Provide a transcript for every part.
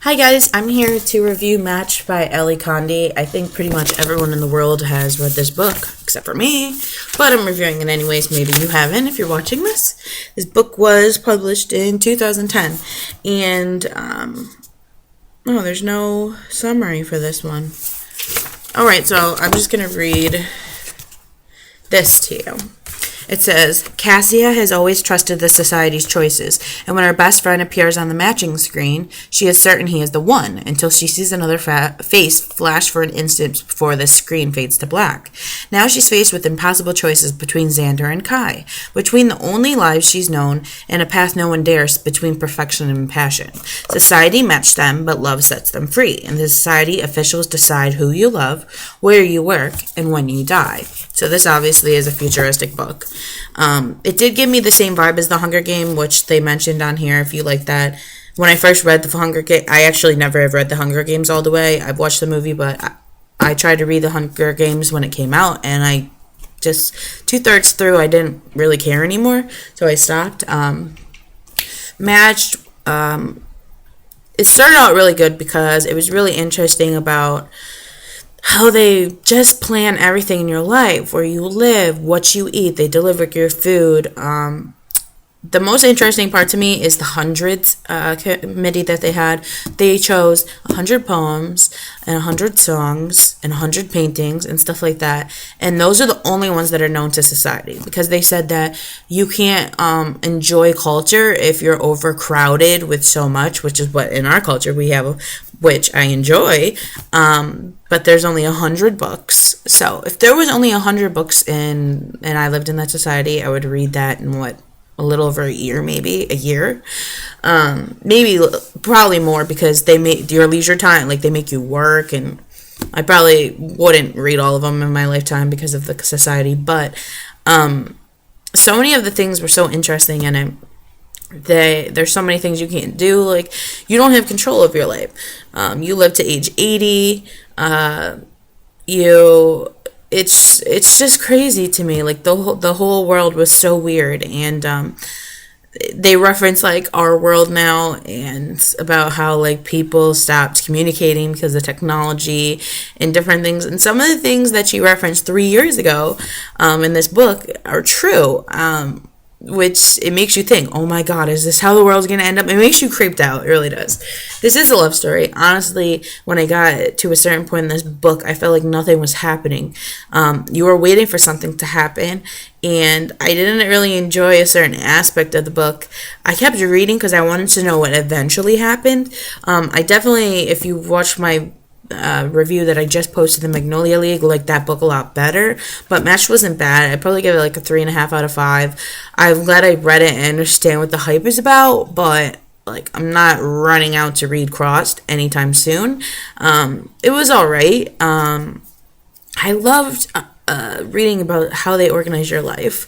Hi guys, I'm here to review Match by Condie. I think pretty much everyone in the world has read this book, except for me, but I'm reviewing it anyways. Maybe you haven't if you're watching this. This book was published in 2010, and, oh, there's no summary for this one. Alright, so I'm just going to read this to you. It says, Cassia has always trusted the society's choices, and when her best friend appears on the matching screen, she is certain he is the one, until she sees another face flash for an instant before the screen fades to black. Now she's faced with impossible choices between Xander and Kai, between the only lives she's known, and a path no one dares, between perfection and passion. Society matched them, but love sets them free. In the society, officials decide who you love, where you work, and when you die. So this obviously is a futuristic book. It did give me the same vibe as The Hunger Game, which they mentioned on here, if you like that. When I first read The Hunger Game, I actually never have read The Hunger Games all the way. I've watched the movie, but I tried to read The Hunger Games when it came out, and I just, 2/3 through, I didn't really care anymore, so I stopped. Matched, it started out really good because it was really interesting about how they just plan everything in your life, where you live, what you eat. They deliver your food. The most interesting part to me is the hundreds committee that they had. They chose 100 poems and 100 songs and 100 paintings and stuff like that. And those are the only ones that are known to society, because they said that you can't enjoy culture if you're overcrowded with so much, which is what in our culture we have, which I enjoy. But there's only 100 books. So if there was only 100 books and I lived in that society, I would read that in a little over a year, maybe a year, probably more, because they make your leisure time, like they make you work, and I probably wouldn't read all of them in my lifetime because of the society, but so many of the things were so interesting in it. There's so many things you can't do, like you don't have control of your life. You live to age 80. It's just crazy to me. Like the whole world was so weird, and they reference like our world now, and about how like people stopped communicating because of technology and different things. And some of the things that she referenced 3 years ago in this book are true. Which it makes you think, oh my god, is this how the world's going to end up? It makes you creeped out. It really does. This is a love story. Honestly, when I got to a certain point in this book, I felt like nothing was happening. You were waiting for something to happen, and I didn't really enjoy a certain aspect of the book. I kept reading because I wanted to know what eventually happened. I definitely, if you watch my review that I just posted, the Magnolia League, like that book a lot better, but Match wasn't bad. I'd probably give it like a 3.5 out of 5. I'm glad I read it and understand what the hype is about, but like I'm not running out to read Crossed anytime soon. It was alright. I loved reading about how they organize your life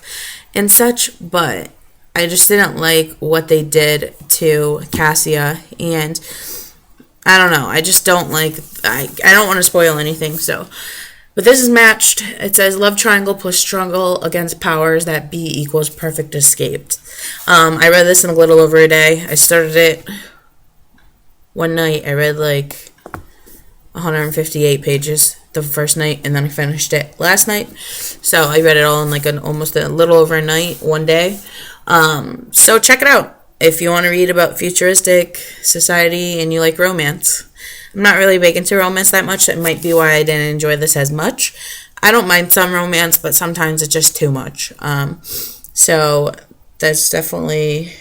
and such, but I just didn't like what they did to Cassia, and I don't know. I just don't like, I don't want to spoil anything, so. But this is Matched. It says, love triangle plus struggle against powers that B equals perfect escaped. I read this in a little over a day. I started it one night. I read like 158 pages the first night, and then I finished it last night. So I read it all in like almost a little over a night, one day. So check it out if you want to read about futuristic society and you like romance. I'm not really big into romance that much. That might be why I didn't enjoy this as much. I don't mind some romance, but sometimes it's just too much. So that's definitely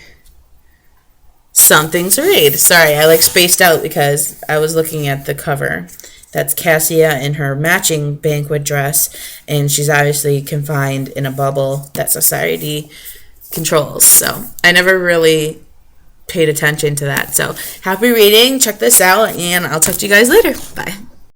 something to read. Sorry, I like spaced out because I was looking at the cover. That's Cassia in her matching banquet dress, and she's obviously confined in a bubble that society controls. So I never really paid attention to that. So happy reading. Check this out, and I'll talk to you guys later. Bye.